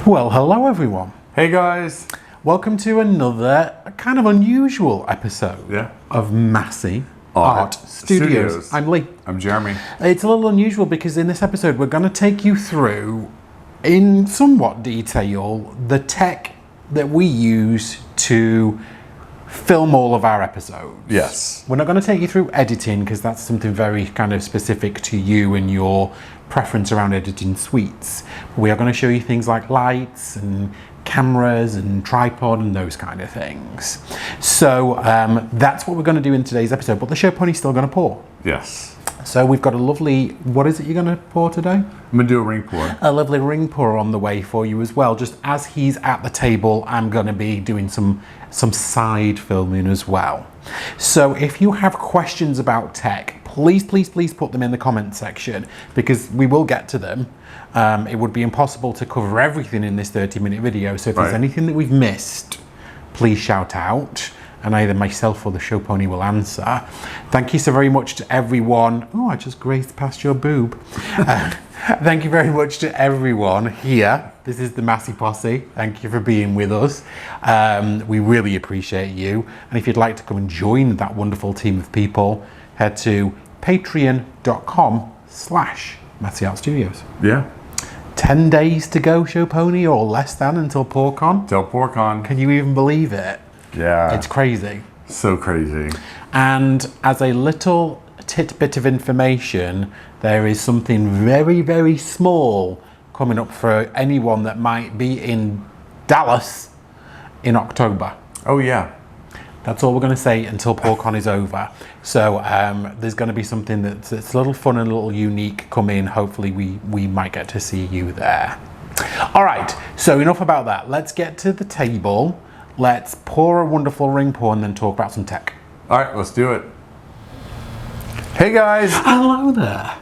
Well, hello everyone. Hey guys. Welcome to another kind of unusual episode of Massey Art Studios. I'm Lee. I'm Jeremy. It's a little unusual because in this episode we're going to take you through, in somewhat detail, the tech that we use to film all of our episodes. Yes. We're not going to take you through editing because that's something very kind of specific to you and your preference around editing suites. We are going to show you things like lights and cameras and tripod and those kind of things. So that's what we're going to do in today's episode, but the show pony's still going to pour. Yes. So we've got a lovely, what is it you're going to pour today? I'm going to do a ring pour. A lovely ring pour on the way for you as well. Just as he's at the table, I'm going to be doing some side filming as well. So if you have questions about tech, please put them in the comment section because we will get to them. It would be impossible to cover everything in this 30-minute video. So if there's anything that we've missed, please shout out. And either myself or the show pony will answer. Thank you so very much to everyone. Oh, I just grazed past your boob. Thank you very much to everyone here. This is the Massey Posse. Thank you for being with us. We really appreciate you. And if you'd like to come and join that wonderful team of people, head to patreon.com/Massey Art Studios. Yeah. 10 days to go, show pony, or less than until PorCon. Till PorCon. Can you even believe it? Yeah. It's crazy. So crazy. And as a little tidbit of information, there is something very, very small coming up for anyone that might be in Dallas in October. Oh yeah. That's all we're going to say until PorCon is over. So there's going to be something that's a little fun and a little unique coming. Hopefully we might get to see you there. All right, so enough about that. Let's get to the table. Let's pour a wonderful ring pour and then talk about some tech. All right, let's do it. Hey guys. Hello there.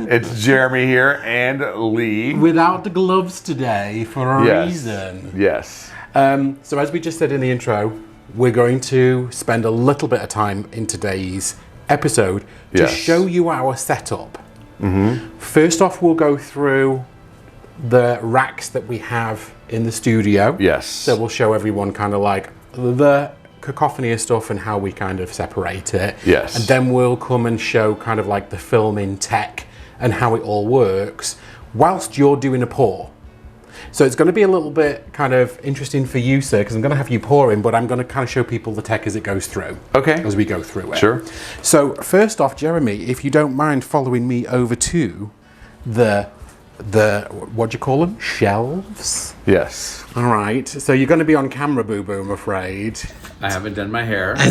It's Jeremy here and Lee. Without the gloves today for a reason. Yes. So as we just said in the intro, we're going to spend a little bit of time in today's episode to show you our setup. First off, we'll go through the racks that we have in the studio. Yes. So we'll show everyone kind of like the cacophony of stuff and how we kind of separate it. Yes. And then we'll come and show kind of like the filming tech and how it all works whilst you're doing a pour. So it's going to be a little bit kind of interesting for you, sir, because I'm going to have you pouring, but I'm going to kind of show people the tech as it goes through. Okay. As we go through it. Sure. So first off, Jeremy, if you don't mind following me over to the what do you call them? Shelves? Yes. All right. So you're going to be on camera, boo-boo, I'm afraid. I haven't done my hair. I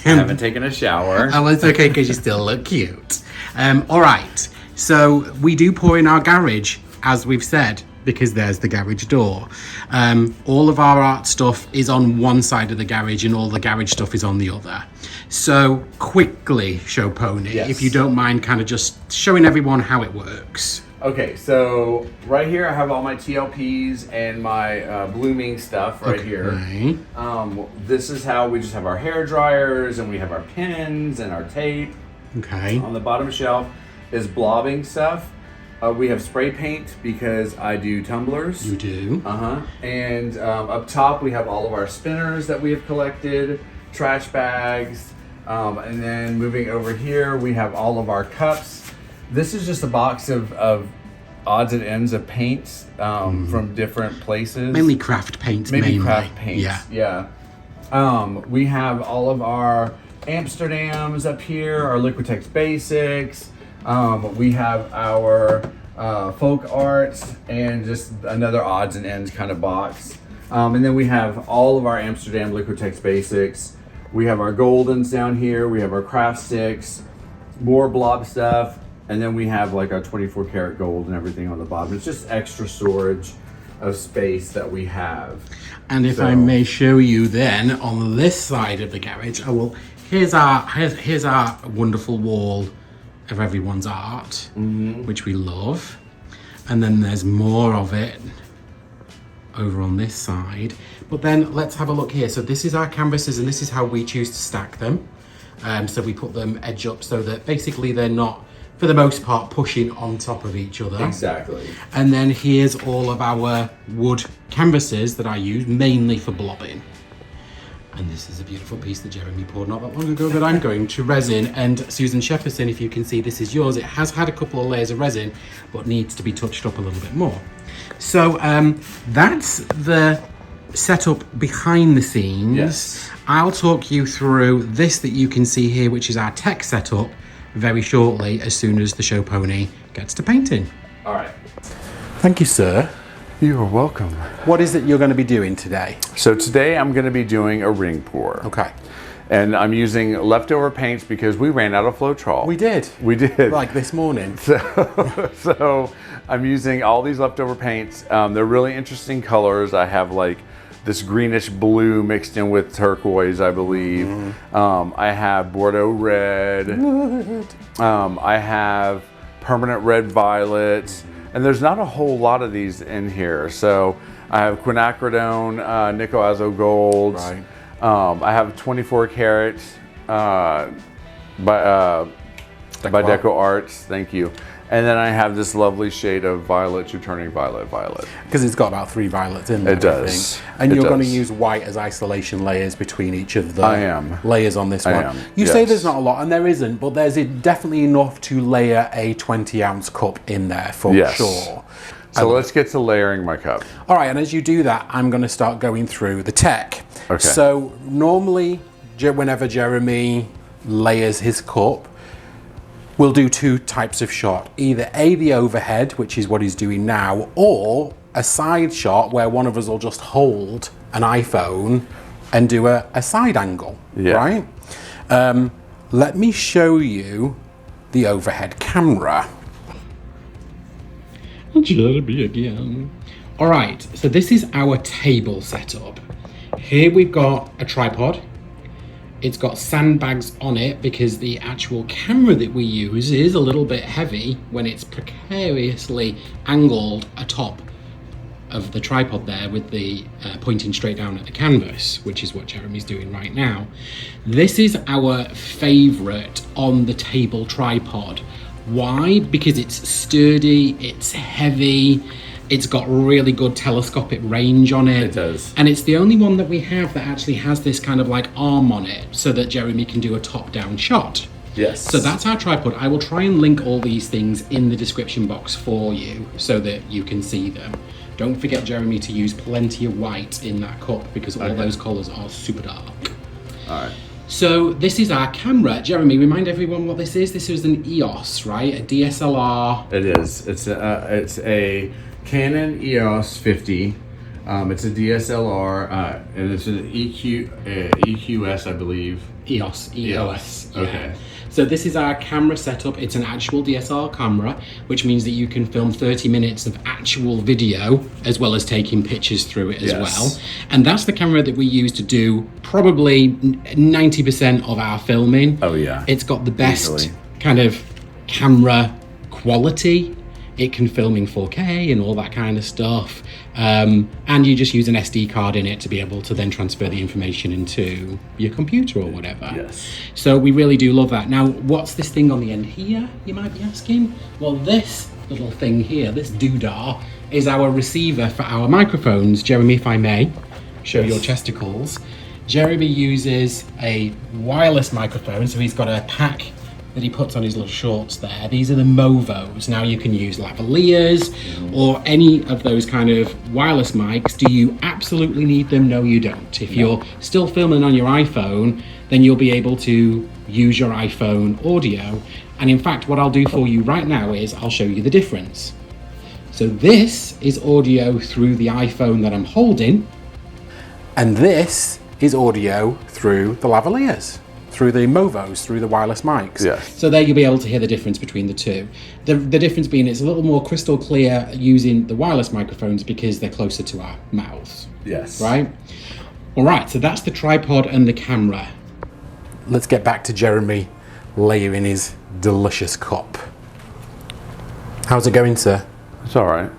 haven't taken a shower. Oh, it's okay because you still look cute. All right. So we do pour in our garage, as we've said, because there's the garage door. All of our art stuff is on one side of the garage and all the garage stuff is on the other. So quickly, show pony, if you don't mind kind of just showing everyone how it works. Okay, so right here I have all my TLPs and my blooming stuff right here. This is how we just have our hair dryers and we have our pins and our tape. Okay. On the bottom shelf is blobbing stuff. We have spray paint because I do tumblers. You do? And up top we have all of our spinners that we have collected, trash bags, and then moving over here we have all of our cups. This is just a box of odds and ends of paints from different places. Mainly craft paints. Maybe craft paints. Yeah. We have all of our Amsterdams up here, our Liquitex Basics. We have our folk arts and just another odds and ends kind of box. And then we have all of our Amsterdam Liquitex Basics. We have our Goldens down here. We have our craft sticks, more blob stuff. And then we have like our 24 karat gold and everything on the bottom. It's just extra storage of space that we have. And if I may show you then on this side of the garage, here's our wonderful wall of everyone's art, which we love. And then there's more of it over on this side. But then let's have a look here. So this is our canvases and this is how we choose to stack them. So we put them edge up so that basically they're not for the most part, pushing on top of each other. Exactly. And then here's all of our wood canvases that I use mainly for blobbing. And this is a beautiful piece that Jeremy poured not that long ago that I'm going to resin. And Susan Shefferson, if you can see, this is yours. It has had a couple of layers of resin, but needs to be touched up a little bit more. So that's the setup behind the scenes. Yes. I'll talk you through this that you can see here, which is our tech setup, very shortly, as soon as the show pony gets to painting. All right. Thank you, sir. You are welcome. What is it you're going to be doing today? So today I'm going to be doing a ring pour. Okay. And I'm using leftover paints because we ran out of Floetrol. We did. We did. Like this morning. So I'm using all these leftover paints. They're really interesting colors. I have like this greenish blue mixed in with turquoise, I believe. I have Bordeaux red. I have permanent red violet. And there's not a whole lot of these in here. So I have quinacridone, nickel azo gold. Right. I have 24 karat by Deco Arts, thank you. And then I have this lovely shade of violet to turning violet. Because it's got about 3 violets in there. It does. I think. And It you're going to does. use white as isolation layers between each of the I am. layers on this one. am, You say yes. there's not a lot, and there isn't, but there's definitely enough to layer a 20-ounce cup in there for Yes. sure. So let's get to layering my cup. All right, and as you do that, I'm going to start going through the tech. Okay. So normally, whenever Jeremy layers his cup, we'll do 2 types of shot. Either the overhead, which is what he's doing now, or a side shot where one of us will just hold an iPhone and do a side angle, Yeah. right? Let me show you the overhead camera. Jeremy again. All right, so this is our table setup. Here we've got a tripod. It's got sandbags on it because the actual camera that we use is a little bit heavy when it's precariously angled atop of the tripod there with the pointing straight down at the canvas, which is what Jeremy's doing right now. This is our favorite on the table tripod. Why? Because it's sturdy, it's heavy, it's got really good telescopic range on it. It does. And it's the only one that we have that actually has this kind of like arm on it so that Jeremy can do a top-down shot. Yes. So that's our tripod. I will try and link all these things in the description box for you so that you can see them. Don't forget, Jeremy, to use plenty of white in that cup because all those colours are super dark. All right. So this is our camera. Jeremy, remind everyone what this is. This is an EOS, right? A DSLR. It is. It's a Canon EOS 50. It's a DSLR, and it's an EQS, I believe. EOS. EOS. Yeah. Okay. So this is our camera setup. It's an actual DSLR camera, which means that you can film 30 minutes of actual video as well as taking pictures through it as Yes. well. And that's the camera that we use to do probably 90% of our filming. Oh, yeah. It's got the best Easily. kind of camera quality. It can film in 4K and all that kind of stuff. And you just use an SD card in it to be able to then transfer the information into your computer or whatever. Yes. So we really do love that. Now, what's this thing on the end here, you might be asking? Well, this little thing here, this doodah, is our receiver for our microphones. Jeremy, if I may, show your chesticles. Jeremy uses a wireless microphone, so he's got a pack that he puts on his little shorts there. These are the Movos. Now you can use lavaliers or any of those kind of wireless mics. Do you absolutely need them? No, you don't. If you're still filming on your iPhone, then you'll be able to use your iPhone audio. And in fact, what I'll do for you right now is I'll show you the difference. So this is audio through the iPhone that I'm holding, and this is audio through the lavaliers, through the Movos, through the wireless mics. Yes. So there you'll be able to hear the difference between the two. The difference being it's a little more crystal clear using the wireless microphones because they're closer to our mouths. Yes. Right? All right, so that's the tripod and the camera. Let's get back to Jeremy layering his delicious cup. How's it going, sir? It's all right.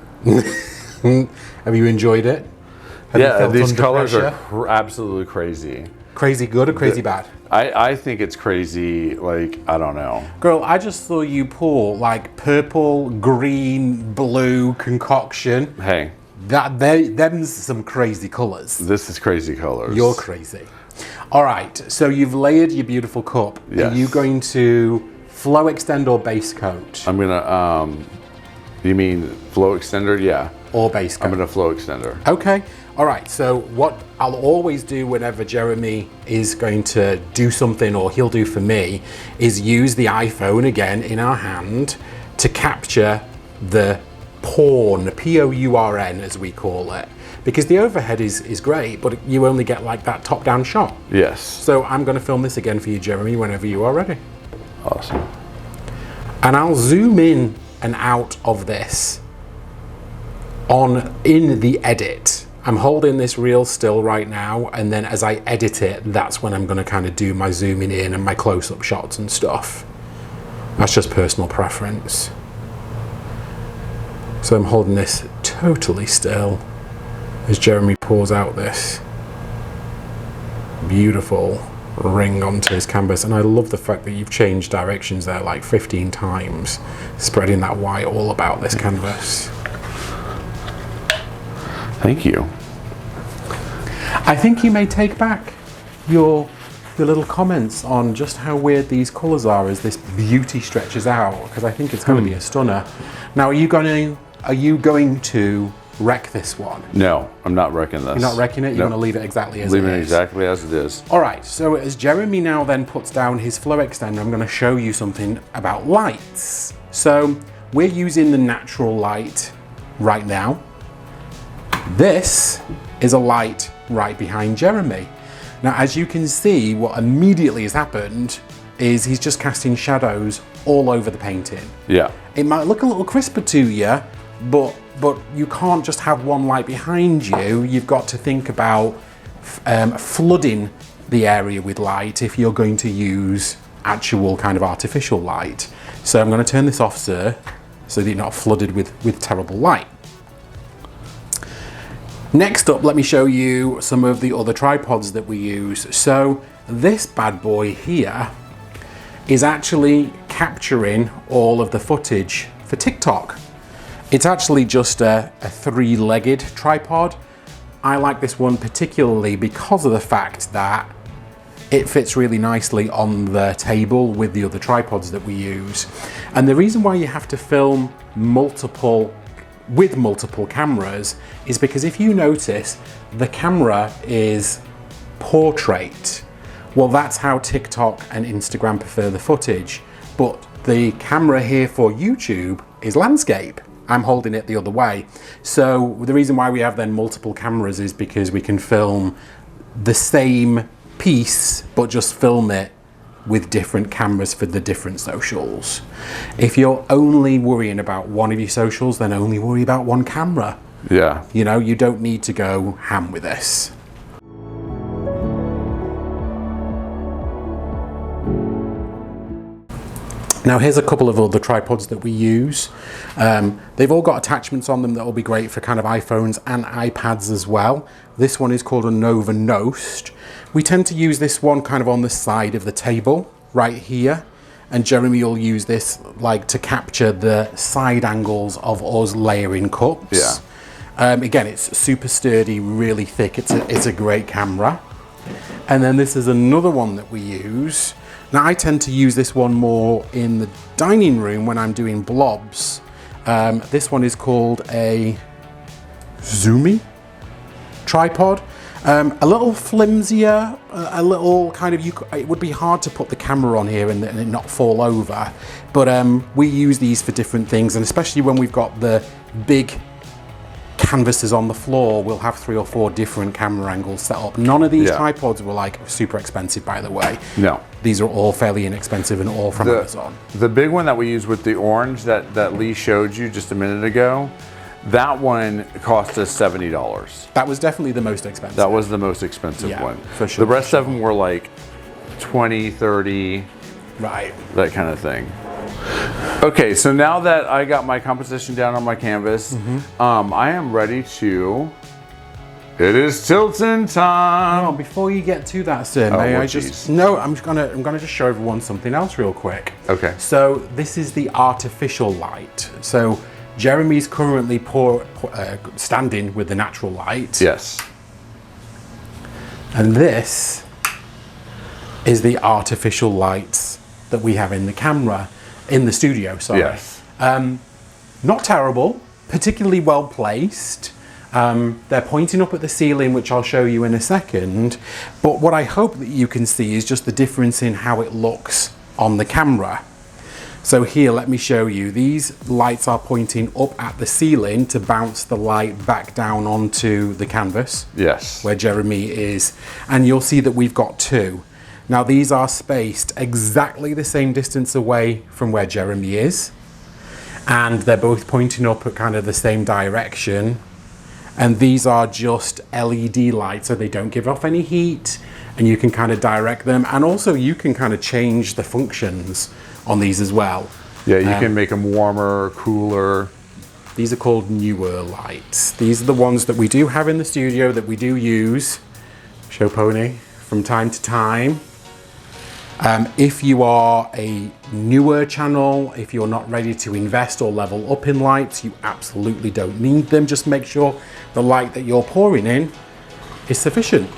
Have you enjoyed it? Have you Yeah, felt these under colors pressure? are absolutely crazy. Crazy good or crazy bad? I think it's crazy, like, I don't know. Girl, I just saw you pour like purple, green, blue concoction. Hey, Them's some crazy colors. this is crazy colors. You're crazy. All right, so you've layered your beautiful cup. Yes. Are you going to flow extend or base coat? I'm gonna, you mean flow extender? Yeah. Or base coat? I'm gonna flow extender. Okay. All right. So what I'll always do whenever Jeremy is going to do something, or he'll do for me, is use the iPhone again in our hand to capture the porn, P-O-U-R-N as we call it. Because the overhead is great, but you only get like that top-down shot. Yes. So I'm going to film this again for you, Jeremy, whenever you are ready. Awesome. And I'll zoom in and out of this in the edit. I'm holding this reel still right now, and then as I edit it, that's when I'm going to kind of do my zooming in and my close-up shots and stuff. That's just personal preference. So I'm holding this totally still as Jeremy pours out this beautiful ring onto his canvas. And I love the fact that you've changed directions there like 15 times, spreading that white all about this canvas. Thank you. I think you may take back your little comments on just how weird these colours are as this beauty stretches out, because I think it's going to be a stunner. Now, are you going to wreck this one? No, I'm not wrecking this. You're not wrecking it? You're Nope. going to leave it exactly as it is? Leaving it exactly as it is. All right, so as Jeremy now then puts down his flow extender, I'm going to show you something about lights. So we're using the natural light right now. This is a light right behind Jeremy. Now, as you can see, what immediately has happened is he's just casting shadows all over the painting. Yeah. It might look a little crisper to you, but you can't just have one light behind you. You've got to think about flooding the area with light if you're going to use actual kind of artificial light. So I'm going to turn this off, sir, so that you're not flooded with terrible light. Next up, let me show you some of the other tripods that we use. So this bad boy here is actually capturing all of the footage for TikTok. It's actually just a three-legged tripod. I like this one particularly because of the fact that it fits really nicely on the table with the other tripods that we use. And the reason why you have to film with multiple cameras is because if you notice, the camera is portrait. Well, that's how TikTok and Instagram prefer the footage. But the camera here for YouTube is landscape. I'm holding it the other way. So the reason why we have then multiple cameras is because we can film the same piece, but just film it with different cameras for the different socials. If you're only worrying about one of your socials, then only worry about one camera. Yeah. You know, you don't need to go ham with this. Now here's a couple of other tripods that we use. They've all got attachments on them that will be great for kind of iPhones and iPads as well. This one is called a Nova Nost. We tend to use this one kind of on the side of the table, right here. And Jeremy will use this like to capture the side angles of us layering cups. Yeah. Again, it's super sturdy, really thick. It's a great camera. And then this is another one that we use. Now I tend to use this one more in the dining room when I'm doing blobs. This one is called a Zoomy tripod. A little flimsier, a little kind of, it would be hard to put the camera on here and it not fall over. But we use these for different things, and especially when we've got the big canvases on the floor, we'll have 3 or 4 different camera angles set up. None of these tripods were like super expensive, by the way. No. These are all fairly inexpensive and all from Amazon. The big one that we use with the orange that Lee showed you just a minute ago, that one cost us $70. That was definitely the most expensive. That was the most expensive one. For sure. The rest of them were like 20, 30, right, that kind of thing. Okay, so now that I got my composition down on my canvas, I am ready to It is tilting time. Oh, before you get to that, sir, may I just... No, I'm gonna just show everyone something else real quick. Okay. So this is the artificial light. So Jeremy's currently standing with the natural light. Yes. And this is the artificial lights that we have in the camera, in the studio, sorry. Yes. Not terrible, particularly well placed. They're pointing up at the ceiling, which I'll show you in a second. But what I hope that you can see is just the difference in how it looks on the camera. So here, let me show you. These lights are pointing up at the ceiling to bounce the light back down onto the canvas. Yes. Where Jeremy is. And you'll see that we've got two. Now these are spaced exactly the same distance away from where Jeremy is. And they're both pointing up at kind of the same direction. And these are just LED lights, so they don't give off any heat, and you can kind of direct them. And also you can kind of change the functions on these as well. Yeah, you can make them warmer, cooler. These are called newer lights. These are the ones that we do have in the studio that we do use, show pony, from time to time. If you are a newer channel, if you're not ready to invest or level up in lights, you absolutely don't need them. Just make sure the light that you're pouring in is sufficient.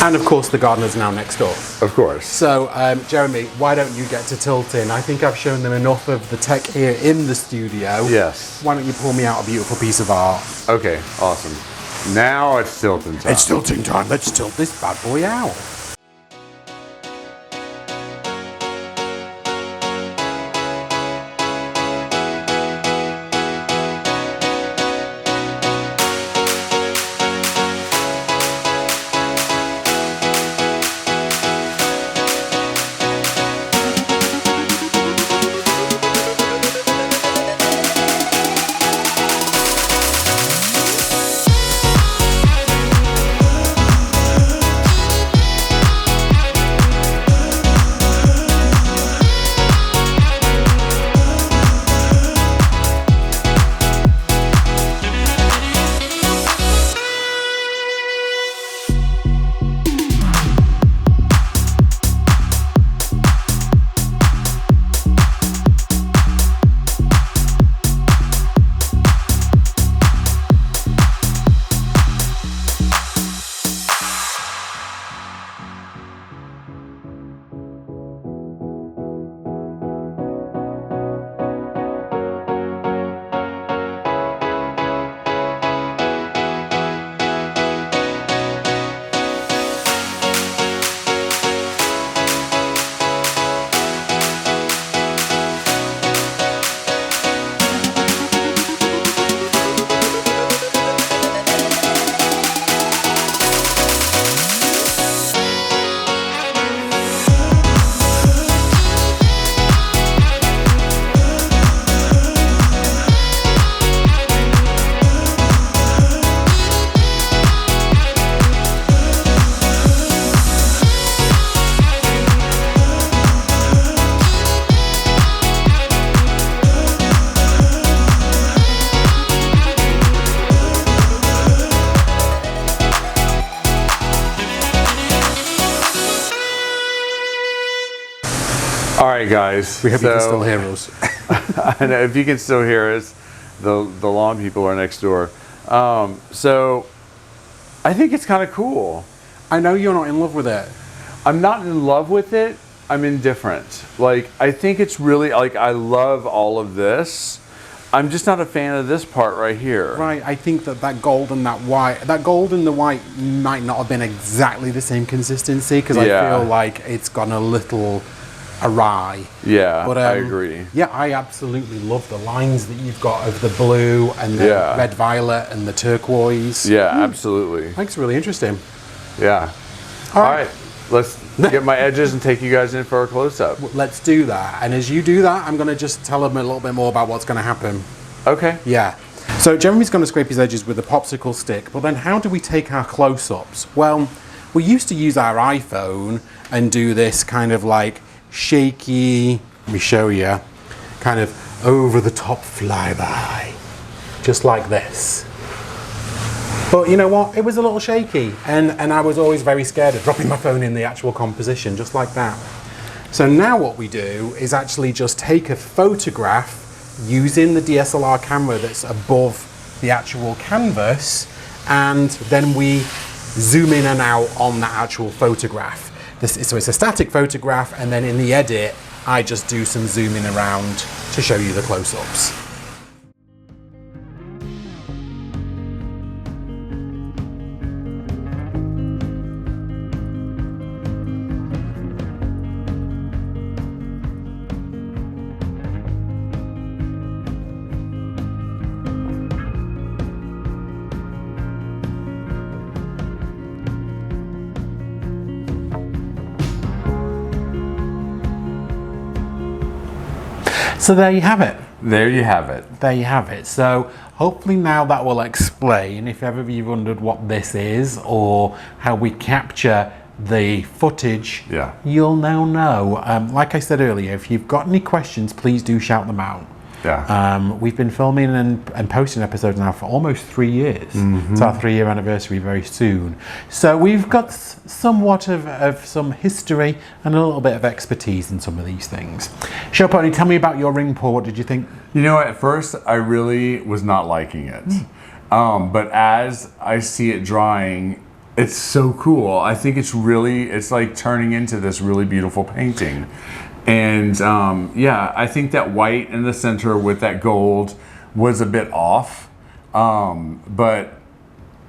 And of course, the gardener's now next door. Of course. So, Jeremy, why don't you get to tilting? I think I've shown them enough of the tech here in the studio. Yes. Why don't you pull me out a beautiful piece of art? Okay, awesome. Now it's tilting time. It's tilting time. Let's tilt this bad boy out. All right, guys. We hope you can still hear us. I know, if you can still hear us, the lawn people are next door. So I think it's kind of cool. I know you're not in love with it. I'm not in love with it. I'm indifferent. Like, I think it's really, like, I love all of this. I'm just not a fan of this part right here. Right, I think that gold and that gold and the white might not have been exactly the same consistency, because I feel like it's gone a little awry. Yeah, but, I agree. Yeah, I absolutely love the lines that you've got of the blue and the red violet and the turquoise. Yeah, absolutely. I think it's really interesting. Yeah. All right. Let's get my edges and take you guys in for a close-up. Let's do that. And as you do that, I'm going to just tell them a little bit more about what's going to happen. Okay. Yeah. So Jeremy's going to scrape his edges with a popsicle stick, but then how do we take our close-ups? Well, we used to use our iPhone and do this kind of like shaky, let me show you, kind of over-the-top flyby, just like this. But you know what? It was a little shaky, and I was always very scared of dropping my phone in the actual composition, just like that. So now what we do is actually just take a photograph using the DSLR camera that's above the actual canvas, and then we zoom in and out on that actual photograph. So it's a static photograph, and then in the edit, I just do some zooming around to show you the close-ups. So there you have it. There you have it. There you have it. So hopefully now that will explain, if ever you've wondered what this is or how we capture the footage, Yeah. you'll now know. Like I said earlier, if you've got any questions, please do shout them out. Yeah. We've been filming and posting episodes now for almost 3 years. It's our 3-year anniversary very soon. So we've got somewhat of some history and a little bit of expertise in some of these things. Show Pony, tell me about your ring pour. What did you think? You know, at first I really was not liking it. But as I see it drying, it's so cool. I think it's like turning into this really beautiful painting. And yeah, I think that white in the center with that gold was a bit off. But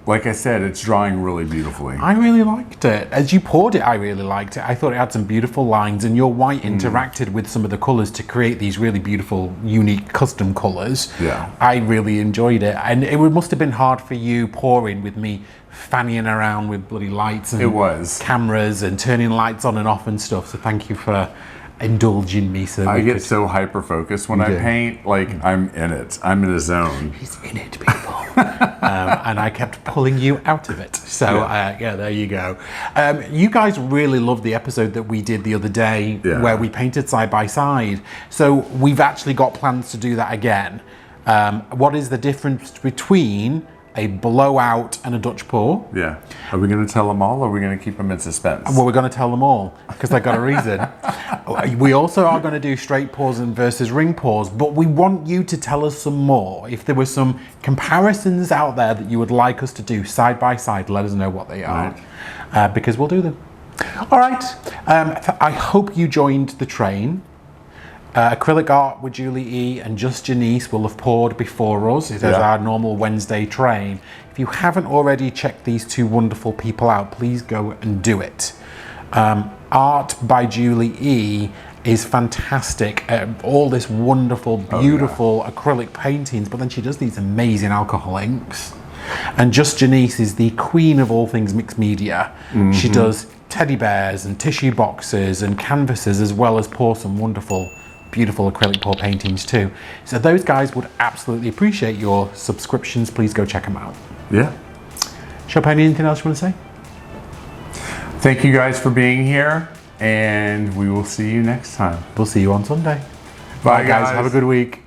like I said, it's drying really beautifully. I really liked it. As you poured it, I really liked it. I thought it had some beautiful lines, and your white interacted with some of the colours to create these really beautiful, unique custom colours. Yeah. I really enjoyed it. And it must have been hard for you pouring with me fannying around with bloody lights and It was. cameras and turning lights on and off and stuff. So thank you for indulging me. So I get so hyper focused when I do. paint, like I'm in it. I'm in a zone. He's in it, people. And I kept pulling you out of it. So yeah, there you go. You guys really loved the episode that we did the other day where we painted side by side. So we've actually got plans to do that again. What is the difference between a blowout and a Dutch pour? Yeah. Are we going to tell them all, or are we going to keep them in suspense? Well, we're going to tell them all because they got a reason. We also are going to do straight pours and versus ring pours, but we want you to tell us some more. If there were some comparisons out there that you would like us to do side by side, let us know what they are, because we'll do them. All right. I hope you joined the train. Acrylic art with Julie E and Just Janice will have poured before us. It is our normal Wednesday train. If you haven't already checked these two wonderful people out, please go and do it. Art by Julie E is fantastic. All this wonderful, beautiful acrylic paintings, but then she does these amazing alcohol inks. And Just Janice is the queen of all things mixed media. She does teddy bears and tissue boxes and canvases, as well as pour some wonderful, beautiful acrylic pour paintings too. So those guys would absolutely appreciate your subscriptions. Please go check them out. Yeah. Chopin, anything else you want to say? Thank you guys for being here, and we will see you next time. We'll see you on Sunday. Bye, guys. Have a good week.